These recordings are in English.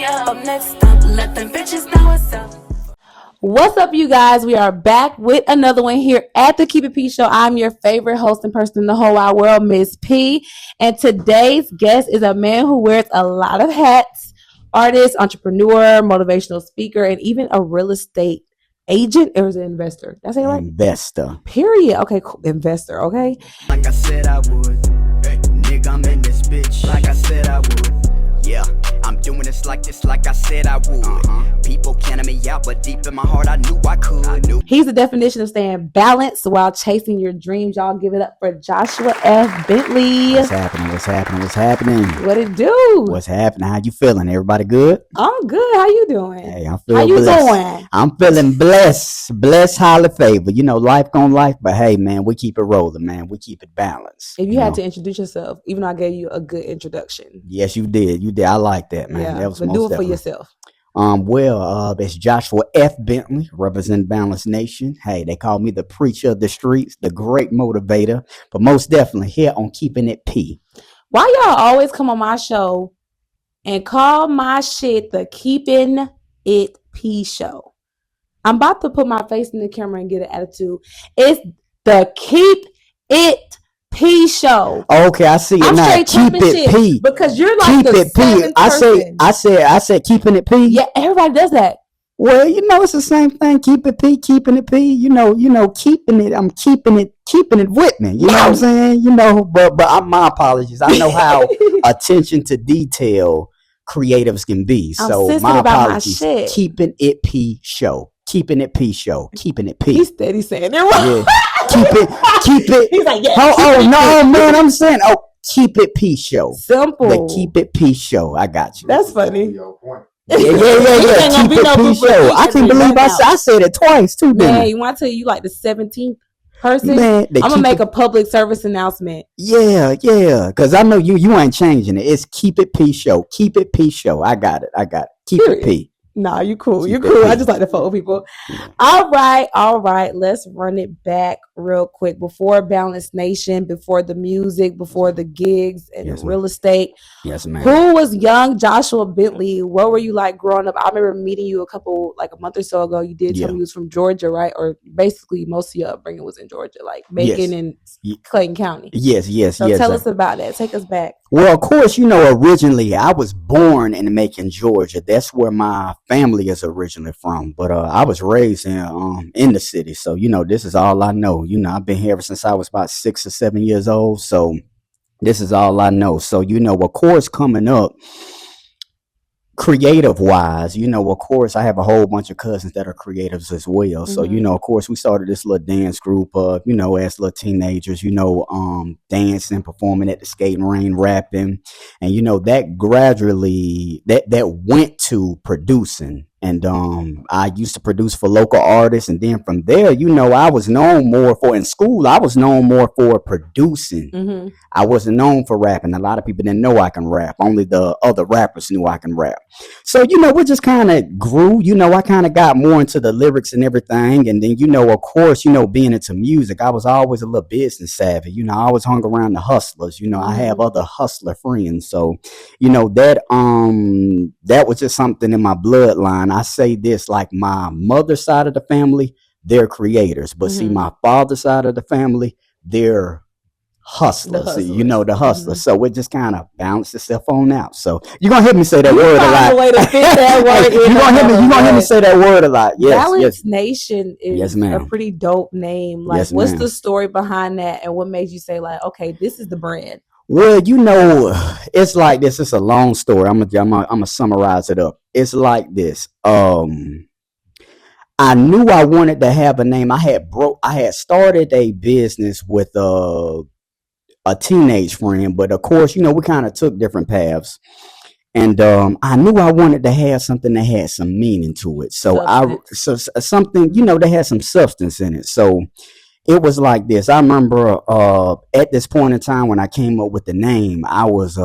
up next up. Let them bitches know what's up. What's up, you guys? We are back with another one here at the Keep It P Show. I'm your favorite host and person in the whole wide world, Miss P. And today's guest is a man who wears a lot of hats: artist, entrepreneur, motivational speaker, and even a real estate agent, or is it investor? That's it, right? Investor. Period. Okay, cool. Investor. Okay. Like I said I would. Hey, nigga, I'm in this bitch. Like I said I would. Yeah, I'm doing this like I said I would. People counting me out, but deep in my heart I knew I could. He's the definition of staying balanced while chasing your dreams. Y'all give it up for Joshua F. Bentley. What's happening? What's happening? What's happening? What it do? What's happening? How you feeling? Everybody good? I'm good. How you doing? Hey, I'm feeling How you blessed. doing? I'm feeling blessed. Blessed, highly favored. You know, life gon' life, but hey, man, we keep it rolling, man. We keep it balanced. If you had to introduce yourself, even though I gave you a good introduction. Yes, you did. You did. I like that, man. Yeah, That was but most do it definitely. for yourself. It's Joshua F. Bentley, represent Balanced Nation. Hey, they call me the preacher of the streets, the great motivator, but most definitely here on Keeping It P. Why y'all always come on my show and call my shit the Keeping It P Show? I'm about to put my face in the camera and get an attitude. It's the Keep It P Show. Okay, I see it I'm now. straight Keep tripping it shit P. because you're like Keep the it P. seventh person. I said keeping it P. Yeah, everybody does that. Well, you know, it's the same thing. Keep it P, keeping it P. You know, keeping it. I'm keeping it with me. You know what I'm saying? You know, but my apologies. I know how attention to detail creatives can be. I'm So sensitive my about apologies. my shit. Keeping it P show. Keeping it P show. Keeping it P. He's steady saying it wrong. Yeah. Keep it. He's like, yeah. Oh no, man. I'm saying, keep it P show. Simple. The Keep It P show. I got you. That's funny. Yeah. ain't gonna Keep be it no P boo-boo show. I P can't believe right now. I said it twice too. Man, you want to tell you like the 17th person? Man, I'm gonna make a public service announcement. Yeah, because I know you ain't changing it. It's Keep It P show. Keep It P show. I got it. Keep it P. Nah, you cool. Keep You it cool. P. I just like to follow people. Yeah. All right. Let's run it back real quick. Before Balanced Nation, before the music, before the gigs and Yes, real estate. Yes, man. Who was young Joshua Bentley? What were you like growing up? I remember meeting you a month or so ago. You did tell me you was from Georgia, right? Or basically most of your upbringing was in Georgia, like Macon and Clayton County. Yes. So tell us about that. Take us back. Well, of course, you know, originally I was born in Macon, Georgia. That's where my family is originally from. But I was raised in the city. So, you know, this is all I know. You know, I've been here ever since I was about 6 or 7 years old. So this is all I know. So, you know, of course, coming up, creative wise, you know, of course, I have a whole bunch of cousins that are creatives as well. So, you know, of course, we started this little dance group, you know, as little teenagers, you know, dancing, performing at the skating ring, rapping. And, you know, that gradually that went to producing. And I used to produce for local artists. And then from there, you know, I was known more for, in school, I was known more for producing. Mm-hmm. I wasn't known for rapping. A lot of people didn't know I can rap. Only the other rappers knew I can rap. So, you know, we just kind of grew. You know, I kind of got more into the lyrics and everything. And then, you know, of course, you know, being into music, I was always a little business savvy. You know, I always hung around the hustlers. You know, I have other hustler friends. So, you know, that was just something in my bloodline. I say this, like my mother's side of the family, they're creators. But see, my father's side of the family, they're hustlers. See, you know, the hustlers. So it just kind of balanced itself on out. So you're gonna hear me say that word a lot. Way to fit that word You're gonna hear me say that word a lot. Yes, Balanced Nation is ma'am. a pretty dope name. Like, Yes, what's ma'am. the story behind that, and what made you say like, okay, this is the brand? Well, you know, it's like this. It's a long story. I'm gonna summarize it up. It's like this. I knew I wanted to have a name. I had started a business with a teenage friend, but of course, you know, we kind of took different paths. And I knew I wanted to have something that had some meaning to it. So something, you know, that had some substance in it. So, It was like this. I remember at this point in time when I came up with the name, I was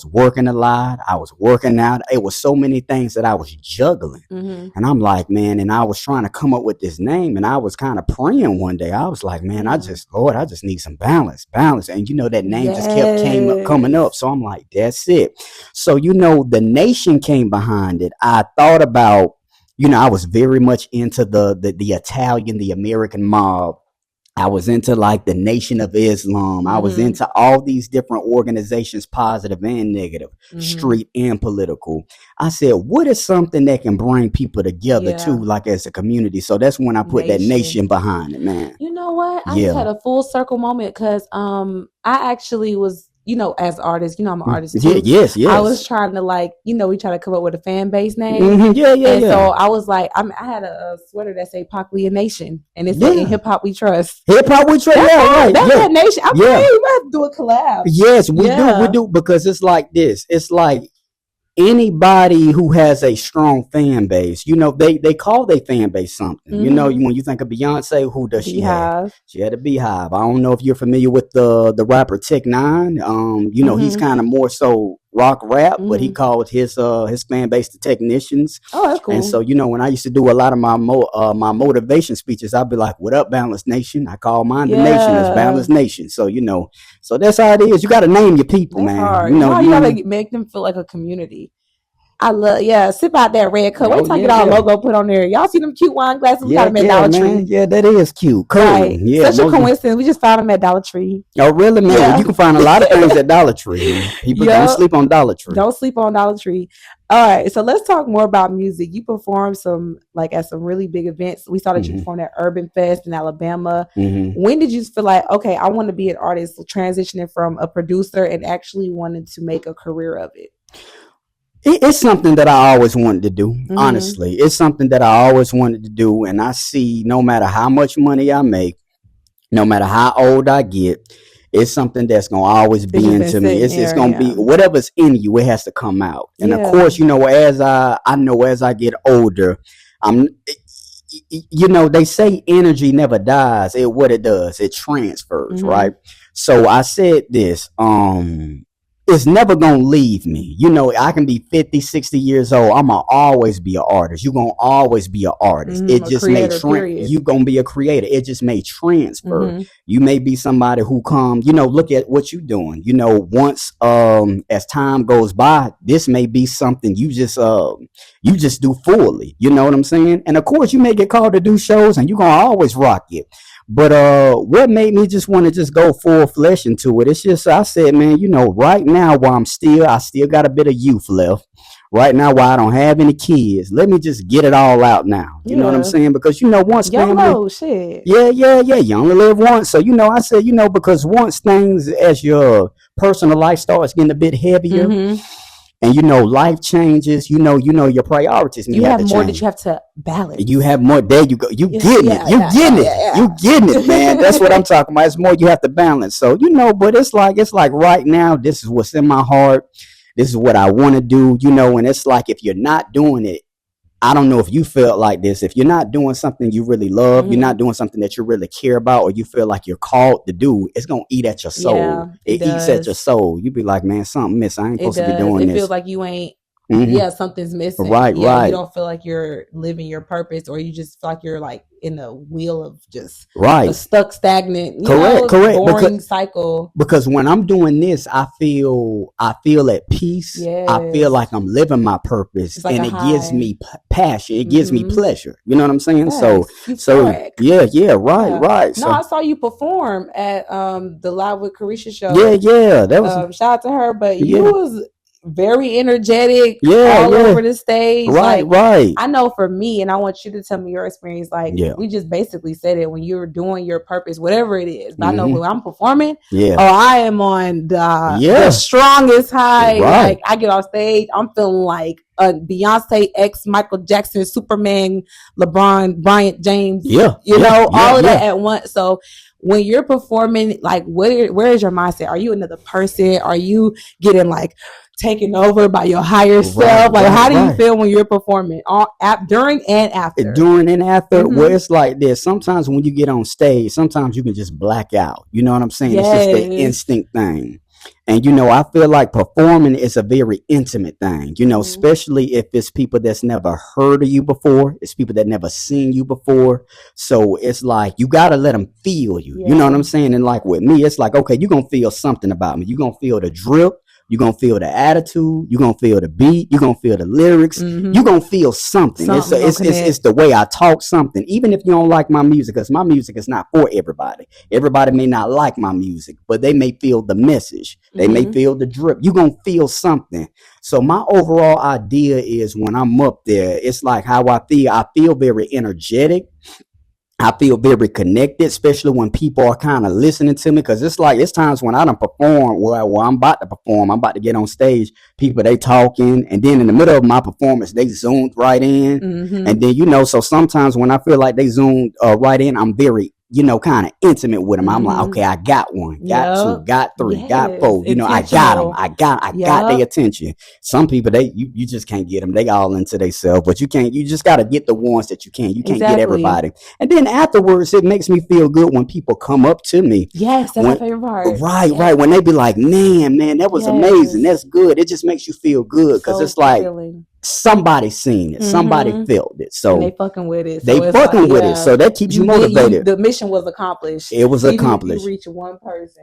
working a lot. I was working out. It was so many things that I was juggling. And I'm like, man, and I was trying to come up with this name, and I was kind of praying one day. I was like, man, Lord, I just need some balance. And that name just kept coming up. So I'm like, that's it. So the nation came behind it. I thought about, I was very much into the Italian, the American mob. I was into like the Nation of Islam. I was into all these different organizations, positive and negative, street and political. I said, what is something that can bring people together too, like as a community? So that's when I put that nation behind it, man. You know what? I just had a full circle moment because I actually was, as artists, I'm an artist too. Yes. I was trying to we try to come up with a fan base name. So I was like, I had a sweater that say Pac'Liyah Nation, and it's in Hip Hop We Trust. Hip Hop We Trust, right. That's that nation. I'm we have to do a collab. Yes, we do, because it's like this. It's like anybody who has a strong fan base, they call their fan base something. When you think of Beyonce, who does she have? She had a beehive. I don't know if you're familiar with the rapper Tech Nine. He's kind of more so rock rap, but he called his fan base the Technicians. Oh, that's cool. And so when I used to do a lot of my my motivation speeches, I'd be like, "What up, Balanced Nation?" I call mine the Nation as Balanced Nation. So so that's how it is. You got to name your people, that's man. Hard. You gotta make them feel like a community. I love, sip out that red cup. Wait till I get our logo put on there. Y'all see them cute wine glasses? We got them at Dollar Tree. Yeah, that is cute. Cool. Right. Yeah, such a coincidence. We just found them at Dollar Tree. Oh, really, man? Yeah. You can find a lot of things at Dollar Tree. People don't sleep on Dollar Tree. Don't sleep on Dollar Tree. All right, so let's talk more about music. You performed at some really big events. We saw that you performed at Urban Fest in Alabama. When did you feel like, okay, I want to be an artist, transitioning from a producer and actually wanted to make a career of it? It's something that I always wanted to do, honestly. It's something that I always wanted to do. And I see no matter how much money I make, no matter how old I get, it's something that's going to always be into me. It's going to be whatever's in you, it has to come out. And of course, as I get older, they say energy never dies. What it does, it transfers, right? So I said this, it's never going to leave me. I can be 50, 60 years old. I'm going to always be an artist. You're going to always be an artist. It just may you're going to be a creator. It just may transfer. You may be somebody who look at what you're doing. Once as time goes by, this may be something you just do fully. You know what I'm saying? And of course, you may get called to do shows and you're going to always rock it. But what made me just want to just go full flesh into it? It's just I said, man, right now while I still got a bit of youth left. Right now while I don't have any kids, let me just get it all out now. You know what I'm saying? Because once family, shit. Yeah. You only live once, so I said, because once things as your personal life starts getting a bit heavier. And life changes. Your priorities. You have more that you have to balance. You have more. There you go. You getting it. You getting it, man. That's what I'm talking about. It's more you have to balance. So but it's like right now, this is what's in my heart. This is what I want to do. And it's like if you're not doing it, I don't know if you felt like this. If you're not doing something you really love, you're not doing something that you really care about, or you feel like you're called to do, it's going to eat at your soul. Yeah, it eats at your soul. You be like, man, something missing. I ain't supposed to be doing this. It feels like you ain't, something's missing. Right. You don't feel like you're living your purpose, or you just feel like you're like in a wheel of just a stuck, stagnant, correct, boring cycle. Because when I'm doing this, I feel at peace. Yes. I feel like I'm living my purpose, like, and it gives me passion. It gives me pleasure. You know what I'm saying? Yes. So right. No, I saw you perform at the Live with Carisha show. Yeah, that was shout out to her. But you was very energetic, all over the stage. Right. I know for me, and I want you to tell me your experience. We just basically said it when you're doing your purpose, whatever it is. But I know when I'm performing, I am on the strongest high. Right. Like I get off stage, I'm feeling like Beyonce, X, Michael Jackson, Superman, LeBron, Bryant, James. All of that at once. So when you're performing, like, where is your mindset? Are you another person? Are you getting like taken over by your higher self? Like, how do you feel when you're performing during and after? During and after, where it's like this. Sometimes when you get on stage, sometimes you can just black out. You know what I'm saying? Yes. It's just the instinct thing. And, you know, I feel like performing is a very intimate thing, you know, especially if it's people that's never heard of you before. It's people that never seen you before. So it's like, you got to let them feel you. You know what I'm saying? And like with me, it's like, okay, you're going to feel something about me. You're going to feel the drip. You're going to feel the attitude. You're going to feel the beat. You're going to feel the lyrics. You're going to feel something. It's the way I talk, something. Even if you don't like my music, because my music is not for everybody. Everybody may not like my music, but they may feel the message. They may feel the drip. You're going to feel something. So my overall idea is when I'm up there, it's like how I feel. I feel very energetic. I feel very connected, especially when people are kind of listening to me, because it's like, it's times when I don't perform, well, I'm about to perform, I'm about to get on stage, people, they talking, and then in the middle of my performance, they zoomed right in, and then, you know, so sometimes when I feel like they zoomed right in, I'm very, you know, kind of intimate with them. I'm like, okay, I got one, got two, got three, got four. You know, I got them. I got their attention. Some people, you just can't get them. They all into themselves, but you just got to get the ones that you can. You can't get everybody. And then afterwards, it makes me feel good when people come up to me. Yes, that's my favorite part. Right. When they be like, man, that was amazing. That's good. It just makes you feel good because it's like, somebody seen it, somebody felt it, so and they fucking with it. So that keeps you motivated. The mission was accomplished. It was accomplished.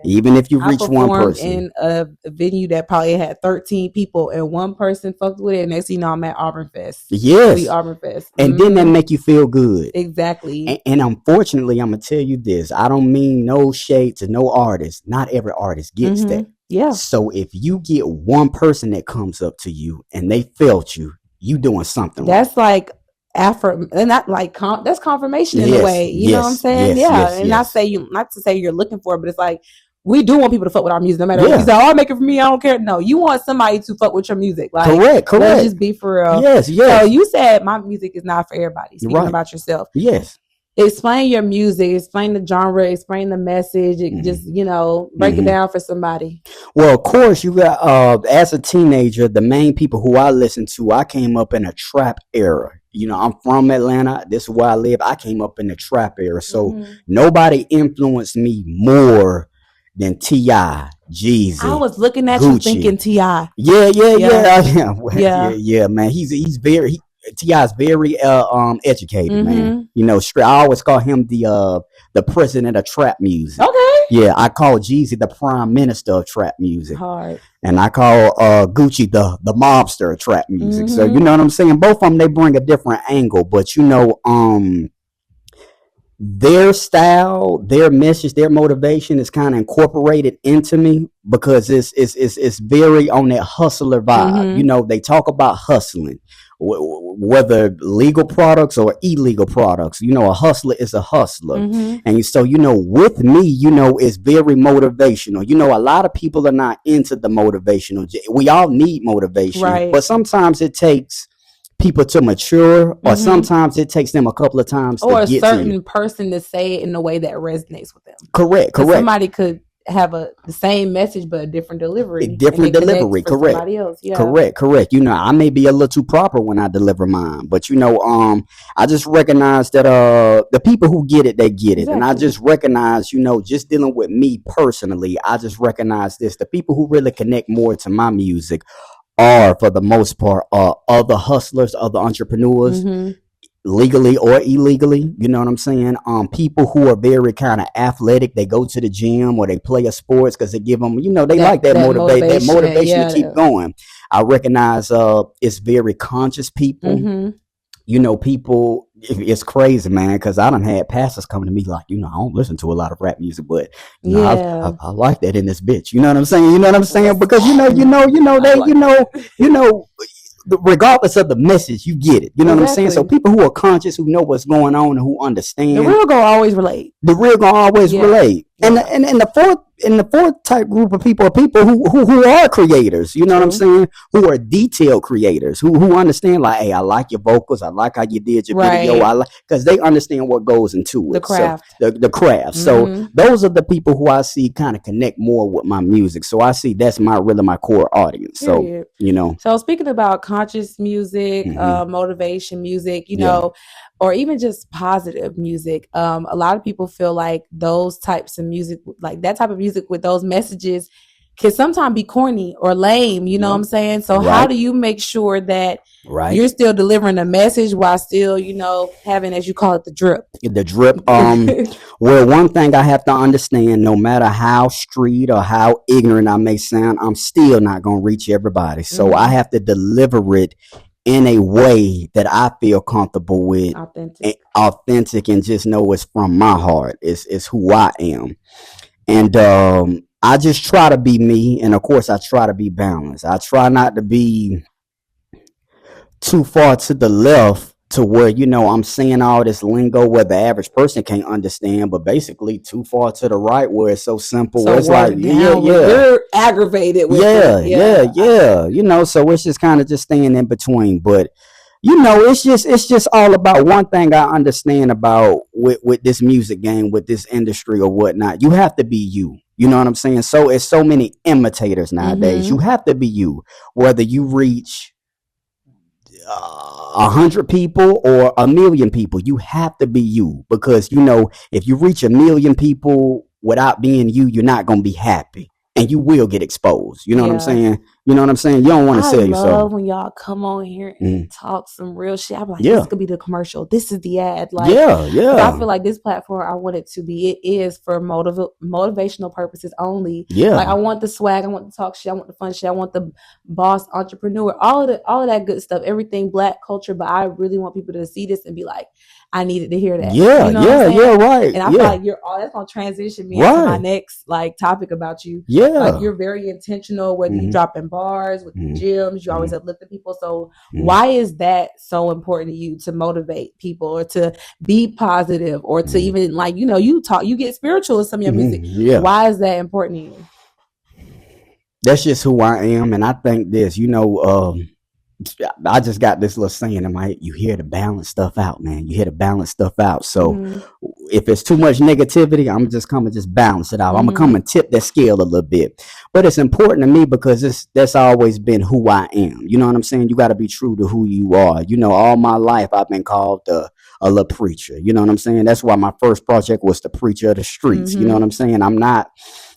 Even if you reach one person, in a venue that probably had 13 people, and one person fucked with it, and next thing you know, I'm at Auburn Fest. Yes, Auburn Fest, and then that make you feel good. Exactly. And unfortunately, I'm gonna tell you this: I don't mean no shade to no artist. Not every artist gets that. Yeah. So if you get one person that comes up to you and they felt you doing something. That's right. And not like that's confirmation in a way. You know what I'm saying? Not to say you're looking for it, but it's like we do want people to fuck with our music, no matter what. You say, "Oh, I make it for me. I don't care." No, you want somebody to fuck with your music. Like, correct. Let's just be for real. Yes. So you said my music is not for everybody. Speaking about yourself. Yes. Explain your music, explain the genre, explain the message, just, you know, break it down for somebody. Well, of course, you got, as a teenager, the main people who I listened to, I came up in a trap era. You know, I'm from Atlanta. This is where I live. I came up in the trap era. So nobody influenced me more than T.I., Jeezy. I was looking at Gucci. You thinking T.I. Yeah, man. He's very... T.I. is very educated, man. You know, I always call him the president of trap music. Okay. Yeah, I call Jeezy the prime minister of trap music. Hard. And I call Gucci the mobster of trap music. So you know what I'm saying? Both of them, they bring a different angle, but you know, their style, their message, their motivation is kind of incorporated into me because it's very on that hustler vibe. You know, they talk about hustling. Whether legal products or illegal products, you know, a hustler is a hustler. And so, you know, with me, you know, it's very motivational. You know, a lot of people are not into the motivational. We all need motivation, but sometimes it takes people to mature, or sometimes it takes them a couple of times or to a get certain to person to say it in a way that resonates with them. Correct. Somebody could have the same message but a different delivery. Correct. Somebody else. Yeah. Correct. You know, I may be a little too proper when I deliver mine, but you know, I just recognize that the people who get it, they get it. And I just recognize, you know, just dealing with me personally, I just recognize this: the people who really connect more to my music are, for the most part, other hustlers, other entrepreneurs, legally or illegally. You know what I'm saying? People who are very kind of athletic, they go to the gym or they play a sports because they give them, you know, they like that motivation to keep going. I recognize it's very conscious people. You know, people, it's crazy, man, because I done had pastors coming to me like, you know, I don't listen to a lot of rap music, but you know, I like that in this bitch. You know what I'm saying? Because regardless of the message, you get it. You know what I'm saying? So people who are conscious, who know what's going on, and who understand, the real gonna always relate. And the and the fourth type group of people are people who are creators, you know what I'm saying? Who are detailed creators, who understand, like, hey, I like your vocals, I like how you did your video, I like, because they understand what goes into it. The craft. So, the craft. So those are the people who I see kind of connect more with my music. So I see that's really my core audience. Period. So, you know. So speaking about conscious music, motivation music, you know, or even just positive music. A lot of people feel like those types of music, like that type of music with those messages, can sometimes be corny or lame. You know what I'm saying? So how do you make sure that you're still delivering a message while still, you know, having, as you call it, the drip? The drip. Well, one thing I have to understand, no matter how street or how ignorant I may sound, I'm still not going to reach everybody. So I have to deliver it in a way that I feel comfortable with, authentic, and just know it's from my heart. It's who I am. And I just try to be me. And of course, I try to be balanced. I try not to be too far to the left to where, you know, I'm saying all this lingo where the average person can't understand, but basically too far to the right where it's so simple. So it's like, you're aggravated with it. You know, so it's just kind of just staying in between. But, you know, it's just all about one thing I understand about with this music game, with this industry or whatnot. You have to be you. You know what I'm saying? So it's so many imitators nowadays. You have to be you, whether you reach 100 people or 1 million people. You have to be you, because, you know, if you reach 1 million people without being you, you're not going to be happy, and you will get exposed. You know what I'm saying? You know what I'm saying? You don't want to sell yourself. I love when y'all come on here and talk some real shit. I'm like, this could be the commercial. This is the ad. Like, I feel like this platform, I want it to be, it is for motivational purposes only. Like, I want the swag, I want the talk shit, I want the fun shit, I want the boss entrepreneur, all of that good stuff, everything Black culture. But I really want people to see this and be like, I needed to hear that. Right. And I feel like that's gonna transition me into my next like topic about you. Like, you're very intentional, whether you dropping bars with the gems, you always uplifting people. So why is that so important to you, to motivate people or to be positive or to even, like, you know, you get spiritual in some of your music. Why is that important to you? That's just who I am. And I think this, you know, I just got this little saying in my head: you hear to balance stuff out, man. You hear to balance stuff out. So if it's too much negativity, I'm just coming to just balance it out. I'm gonna come and tip that scale a little bit. But it's important to me because that's always been who I am. You know what I'm saying? You got to be true to who you are. You know, all my life I've been called a little preacher. You know what I'm saying? That's why my first project was the preacher of the streets. You know what I'm saying? I'm not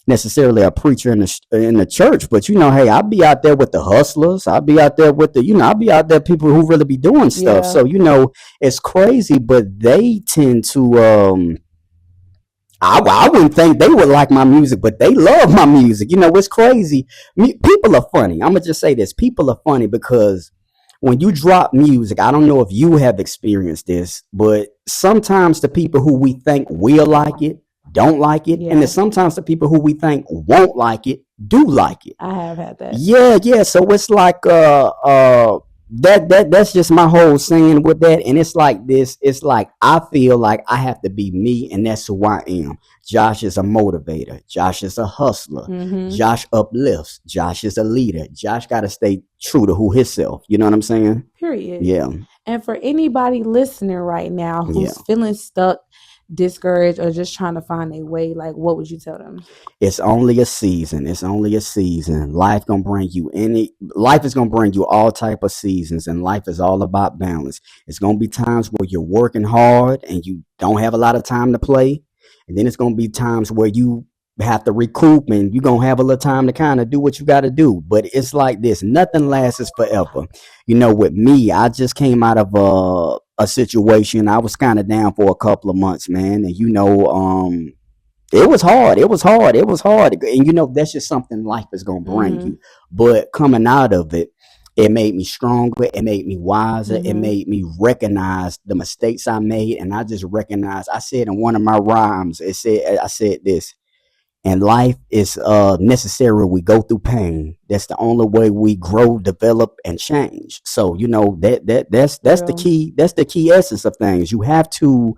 necessarily a preacher in the church, but, you know, hey, I'll be out there with the hustlers. I'll be out there with the, you know, I'll be out there people who really be doing stuff. So, you know, it's crazy, but they tend to, I wouldn't think they would like my music, but they love my music. You know, it's crazy. People are funny. I'm going to just say this. People are funny because when you drop music, I don't know if you have experienced this, but sometimes the people who we think will like it don't like it, and then sometimes the people who we think won't like it do like it. I have had that. So it's like that's just my whole saying with that. And it's like this. It's like I feel like I have to be me, and that's who I am. Josh is a motivator. Josh is a hustler. Josh uplifts. Josh is a leader. Josh got to stay true to who himself. You know what I'm saying? Period. Yeah. And for anybody listening right now who's feeling stuck, discouraged, or just trying to find a way, like, what would you tell them? It's only a season. It's only a season. Life is gonna bring you all type of seasons, and life is all about balance. It's gonna be times where you're working hard and you don't have a lot of time to play, and then it's gonna be times where you have to recoup and you're gonna have a little time to kind of do what you got to do. But it's like this: nothing lasts forever. You know, with me, I just came out of a situation. I was kind of down for a couple of months, man, and you know, it was hard. And you know, that's just something life is gonna bring you. But coming out of it, it made me stronger. It made me wiser. It made me recognize the mistakes I made, and I just recognized. I said in one of my rhymes, I said this. And life is necessary. We go through pain. That's the only way we grow, develop, and change. So, you know, that's the key. That's the key essence of things. You have to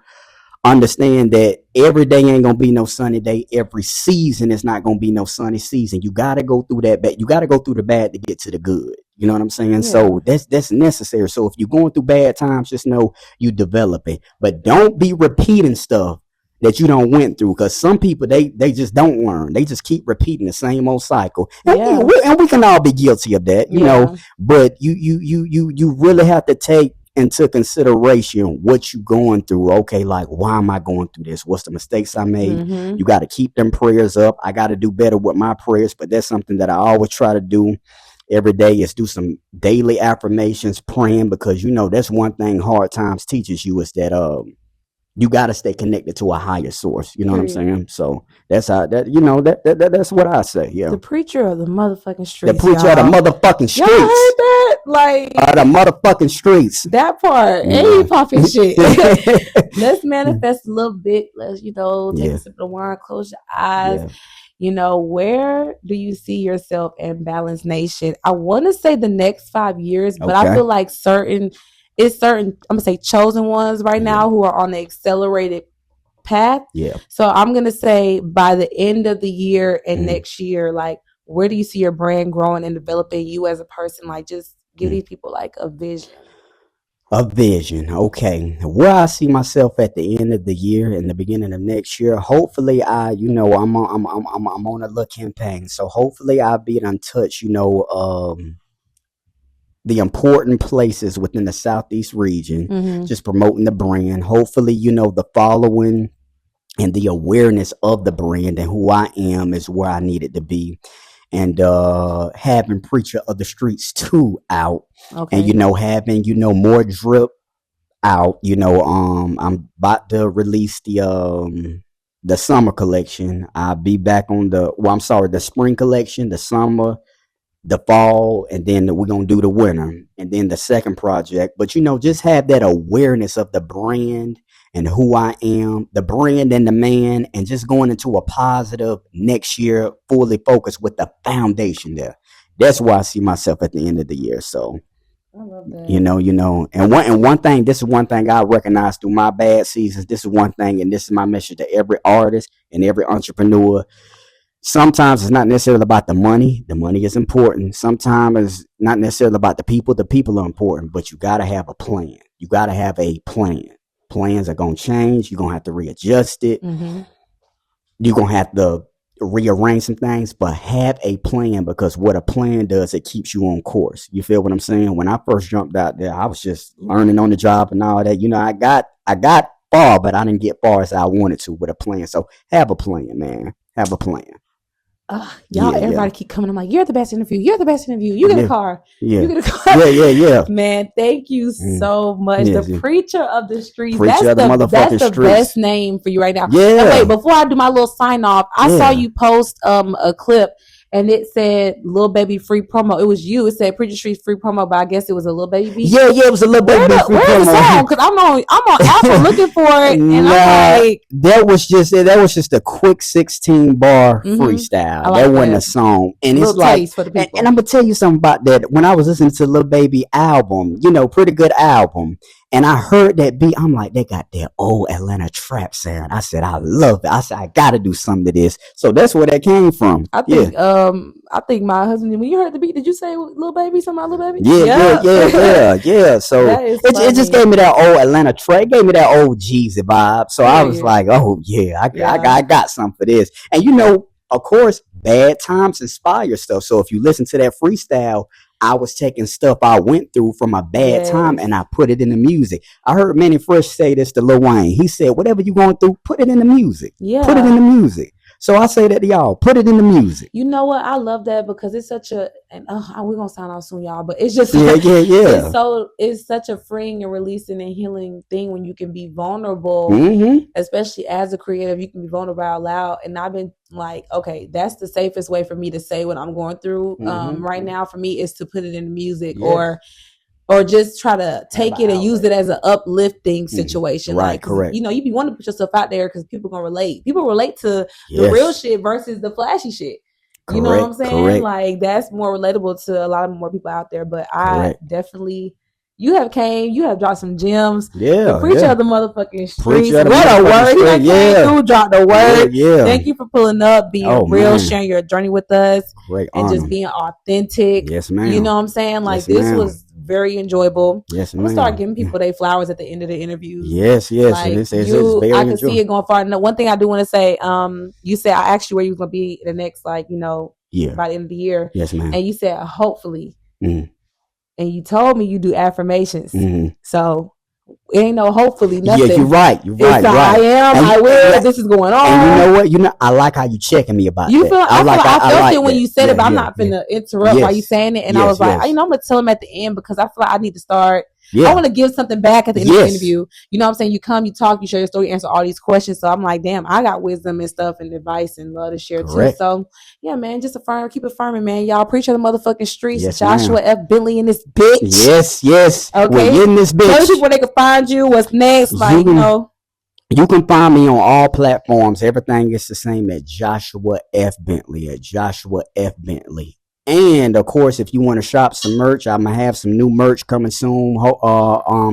understand that every day ain't gonna be no sunny day. Every season is not gonna be no sunny season. You gotta go through that bad. You gotta go through the bad to get to the good. You know what I'm saying? Yeah. So that's necessary. So if you're going through bad times, just know you developing. But don't be repeating stuff that you don't went through, because some people they just don't learn. They just keep repeating the same old cycle. And, Yeah. we can all be guilty of that, you know. But you really have to take into consideration what you going through. Okay, like, why am I going through this? What's the mistakes I made? You got to keep them prayers up. I got to do better with my prayers, but that's something that I always try to do every day, is do some daily affirmations, praying, because you know that's one thing hard times teaches you, is that you got to stay connected to a higher source. You know what I'm saying? So that's how that's what I say. Yeah. The preacher of the motherfucking streets. The preacher of the motherfucking streets. Y'all heard that? Like the motherfucking streets. That part. Ain't popping shit. Let's manifest a little bit. Let's, take a sip of wine, close your eyes. Yeah. Where do you see yourself in Balance Nation? I want to say the next 5 years, but I feel like certain, I'm gonna say chosen ones right now who are on the accelerated path. Yeah. So I'm gonna say by the end of the year and next year, like, where do you see your brand growing and developing, you as a person? Like, just give these people like a vision. A vision. Okay. Where I see myself at the end of the year and the beginning of next year, hopefully I'm on a little campaign. So hopefully I'll be in touch, the important places within the Southeast region, just promoting the brand. Hopefully, the following and the awareness of the brand and who I am is where I need it to be. And having Preacher of the Streets 2 out. Okay. And having more drip out. I'm about to release the summer collection. I'll be back on the spring collection, the summer, the fall, and then we're gonna do the winter, and then the second project. But just have that awareness of the brand and who I am, the brand and the man, and just going into a positive next year, fully focused with the foundation there. That's where I see myself at the end of the year. So I love that. And one thing, this is one thing I recognize through my bad seasons. This is one thing, and this is my message to every artist and every entrepreneur. Sometimes it's not necessarily about the money. The money is important. Sometimes it's not necessarily about the people. The people are important, but you got to have a plan. You got to have a plan. Plans are going to change. You're going to have to readjust it. You're going to have to rearrange some things, but have a plan, because what a plan does, it keeps you on course. You feel what I'm saying? When I first jumped out there, I was just learning on the job and all that. I got far, but I didn't get far as I wanted to with a plan. So have a plan, man. Have a plan. Everybody keep coming. I'm like, you're the best interview. You're the best interview. You get a car. Yeah. You get a car. Yeah. Man, thank you so much. The Preacher of the Streets. That's the streets. Best name for you right now. Yeah. Now, wait, before I do my little sign off, I saw you post a clip, and it said Lil Baby free promo. It was you. It said Preacher Street free promo, but I guess it was a Lil Baby beat. Yeah, it was a Lil Baby free promo. Where's the song? Because I'm on Apple looking for it, and I'm like, that was just a quick 16 bar freestyle. That wasn't a song. And it's like, for the people. And I'm gonna tell you something about that. When I was listening to Lil Baby album, pretty good album, and I heard that beat, I'm like, they got that old Atlanta trap sound. I said, I love it. I said, I gotta do something to this. So that's where that came from. I think my husband, when you heard the beat, did you say Lil Baby, something about Lil Baby? Yeah. So it just gave me that old Atlanta trap. It gave me that old Jeezy vibe. So I was like, oh yeah, I got something for this. And of course, bad times inspire stuff. So if you listen to that freestyle, I was taking stuff I went through from a bad time and I put it in the music. I heard Manny Fresh say this to Lil Wayne. He said, whatever you're going through, put it in the music. Yeah. Put it in the music. So I say that to y'all, put it in the music. You know what? I love that, because it's such we're going to sign off soon, y'all, but it's just, it's such a freeing and releasing and healing thing when you can be vulnerable, especially as a creative. You can be vulnerable out loud. And I've been like, okay, that's the safest way for me to say what I'm going through right now for me, is to put it in the music or just try to take it and use it as an uplifting situation. Right, correct. You be wanting to put yourself out there because people going to relate. People relate to the real shit versus the flashy shit. You know what I'm saying? Correct. Like, that's more relatable to a lot of more people out there. But I definitely You have came, you have dropped some gems. Yeah. The preacher of the motherfucking streets. Preacher of the What a word. motherfucking He street, came yeah. through, dropped the word. Yeah. Thank you for pulling up, being real, man. sharing your journey with us, Great and honor. just being authentic. Yes, ma'am. You know what I'm saying? Like, Yes, this ma'am. was very enjoyable. Yes, I'm ma'am. gonna start giving people their flowers at the end of the interviews. Yes, yes. Like, and it's I very can enjoyable. see it going far. And the one thing I do want to say, you said I asked you where you was gonna be the next, like, Yeah. by the end of the year, Yes, ma'am. and you said hopefully, Mhm. and you told me you do affirmations. Mhm. So it ain't no hopefully nothing. Yeah, you're right. You're right. It's You're right. I am. And I will. yeah. This is going on. And you know what? I like how you checking me about You that. feel? I felt like it when that. you said Yeah, it, but I'm yeah, not finna interrupt while you saying it. And I Yes, was like, yes. I'm gonna tell him at the end because I feel like I need to start. Yeah. I want to give something back at the end of the Yes. interview. You know what I'm saying? You come, you talk, you share your story, answer all these questions. So I'm like, damn, I got wisdom and stuff and advice and love to share Correct. too. So yeah, man, just keep affirming, man. Y'all preach on the motherfucking streets. Yes, Joshua ma'am. F. Bentley in this bitch. Yes, yes. Okay. We're in this Tell bitch. people where they can find you. What's next? Like, You can find me on all platforms. Everything is the same at Joshua F. Bentley. At Joshua F. Bentley. And of course, if you want to shop some merch, I'm gonna have some new merch coming soon.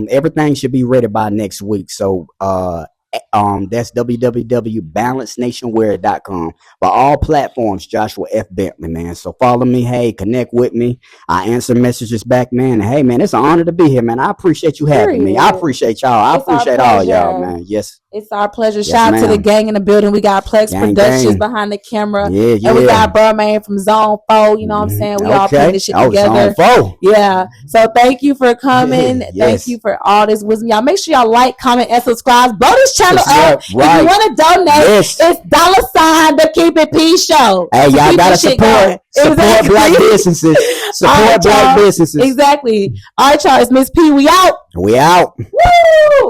Everything should be ready by next week. So that's www.balancenationwear.com. But all platforms, Joshua F. Bentley, man. So follow me. Hey, connect with me. I answer messages back, man. And hey, man, it's an honor to be here, man. I appreciate you having me. I appreciate y'all. I appreciate all y'all, man. Yes. It's our pleasure. Yes, Shout out to the ma'am. gang in the building. We got Plex Gang, Productions gang. behind the camera. Yeah, yeah. And we got Burman from Zone 4. You know what I'm saying? We all put this shit together. Zone 4. Yeah. So thank you for coming. Yes. Thank you for all this wisdom. Y'all make sure y'all like, comment, and subscribe. Blow this channel up. Right. If you want to donate, Yes. it's $sign the Keep It P Show. Hey, So y'all keep gotta this shit going. support Exactly. black businesses. Support All right, black y'all. businesses. Exactly. All right, y'all. It's Miss P. We out. We out. Woo!